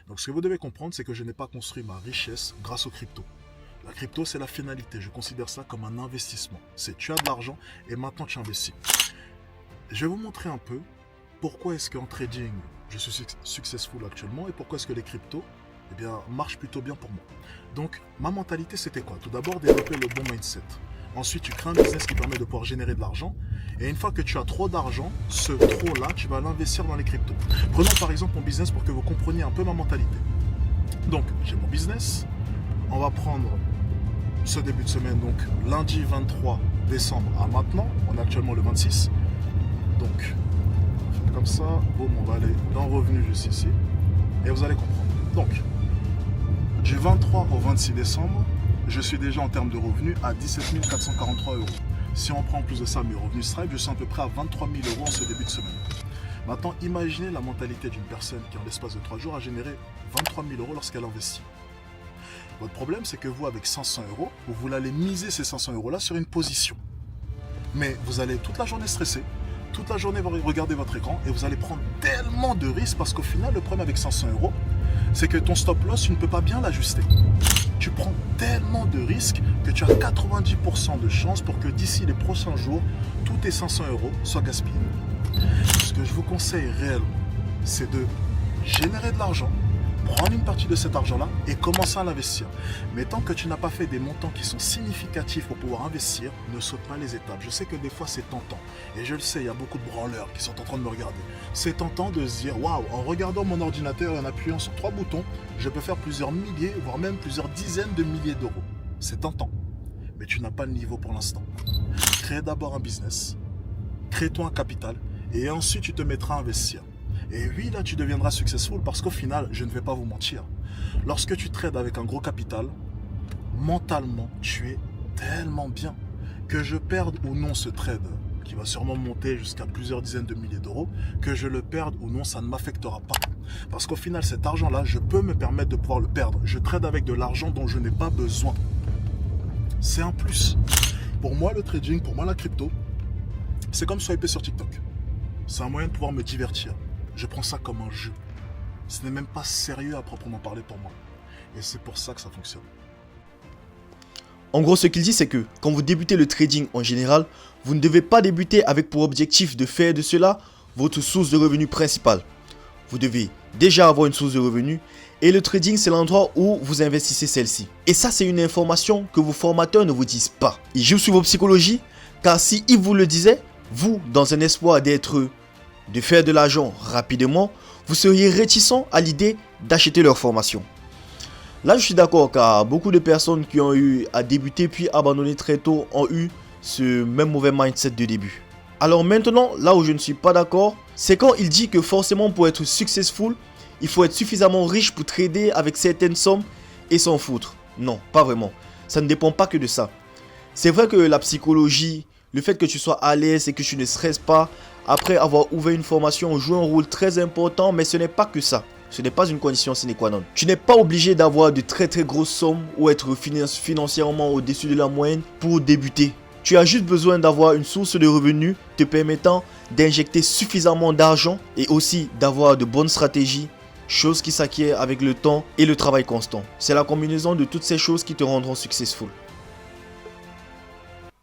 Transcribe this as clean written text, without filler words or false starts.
Donc ce que vous devez comprendre, c'est que je n'ai pas construit ma richesse grâce aux cryptos. La crypto, c'est la finalité. Je considère ça comme un investissement. C'est tu as de l'argent et maintenant tu investis. Je vais vous montrer un peu pourquoi est-ce qu'en trading, je suis successful actuellement et pourquoi est-ce que les cryptos marchent plutôt bien pour moi. Donc, ma mentalité, c'était quoi? Tout d'abord, développer le bon mindset. Ensuite, tu crées un business qui permet de pouvoir générer de l'argent. Et une fois que tu as trop d'argent, ce trop-là, tu vas l'investir dans les cryptos. Prenons par exemple mon business pour que vous compreniez un peu ma mentalité. Donc, j'ai mon business. On va prendre ce début de semaine, donc lundi 23 décembre à maintenant. On est actuellement le 26. Donc, comme ça, boum, on va aller dans Revenu juste ici. Et vous allez comprendre. Donc, du 23 au 26 décembre, je suis déjà en termes de revenus à 17 443 euros. Si on prend en plus de ça mes revenus Stripe, je suis à peu près à 23 000 euros en ce début de semaine. Maintenant, imaginez la mentalité d'une personne qui, en l'espace de 3 jours, a généré 23 000 euros lorsqu'elle investit. Votre problème, c'est que vous, avec 500 euros, vous voulez aller miser ces 500 euros-là sur une position. Mais vous allez toute la journée stresser, toute la journée regarder votre écran et vous allez prendre tellement de risques parce qu'au final, le problème avec 500 euros, c'est que ton stop loss, tu ne peux pas bien l'ajuster. Tu prends tellement de risques que tu as 90% de chances pour que d'ici les prochains jours, tous tes 500 euros soient gaspillés. Ce que je vous conseille réellement, c'est de générer de l'argent, prendre une partie de cet argent-là et commencer à l'investir. Mais tant que tu n'as pas fait des montants qui sont significatifs pour pouvoir investir, ne saute pas les étapes. Je sais que des fois c'est tentant. Et je le sais, il y a beaucoup de branleurs qui sont en train de me regarder. C'est tentant de se dire, waouh, en regardant mon ordinateur et en appuyant sur 3 boutons, je peux faire plusieurs milliers, voire même plusieurs dizaines de milliers d'euros. C'est tentant. Mais tu n'as pas le niveau pour l'instant. Crée d'abord un business, crée-toi un capital et ensuite tu te mettras à investir. Et oui, là, tu deviendras successful parce qu'au final, je ne vais pas vous mentir. Lorsque tu trades avec un gros capital, mentalement, tu es tellement bien que je perde ou non ce trade qui va sûrement monter jusqu'à plusieurs dizaines de milliers d'euros, que je le perde ou non, ça ne m'affectera pas. Parce qu'au final, cet argent-là, je peux me permettre de pouvoir le perdre. Je trade avec de l'argent dont je n'ai pas besoin. C'est un plus. Pour moi, le trading, pour moi, la crypto, c'est comme swiper sur TikTok. C'est un moyen de pouvoir me divertir. Je prends ça comme un jeu. Ce n'est même pas sérieux à proprement parler pour moi. Et c'est pour ça que ça fonctionne. En gros, ce qu'il dit, c'est que quand vous débutez le trading en général, vous ne devez pas débuter avec pour objectif de faire de cela votre source de revenus principale. Vous devez déjà avoir une source de revenus et le trading, c'est l'endroit où vous investissez celle-ci. Et ça, c'est une information que vos formateurs ne vous disent pas. Ils jouent sur vos psychologies, car s'ils vous le disaient, vous, dans un espoir de faire de l'argent rapidement, vous seriez réticent à l'idée d'acheter leur formation. Là, je suis d'accord car beaucoup de personnes qui ont eu à débuter puis abandonner très tôt ont eu ce même mauvais mindset de début. Alors maintenant, là où je ne suis pas d'accord, c'est quand il dit que forcément pour être successful, il faut être suffisamment riche pour trader avec certaines sommes et s'en foutre. Non, pas vraiment. Ça ne dépend pas que de ça. C'est vrai que la psychologie, le fait que tu sois à l'aise et que tu ne stresses pas après avoir ouvert une formation joue un rôle très important, mais ce n'est pas que ça. Ce n'est pas une condition sine qua non. Tu n'es pas obligé d'avoir de très grosses sommes ou être financièrement au-dessus de la moyenne pour débuter. Tu as juste besoin d'avoir une source de revenus te permettant d'injecter suffisamment d'argent et aussi d'avoir de bonnes stratégies, chose qui s'acquiert avec le temps et le travail constant. C'est la combinaison de toutes ces choses qui te rendront successful.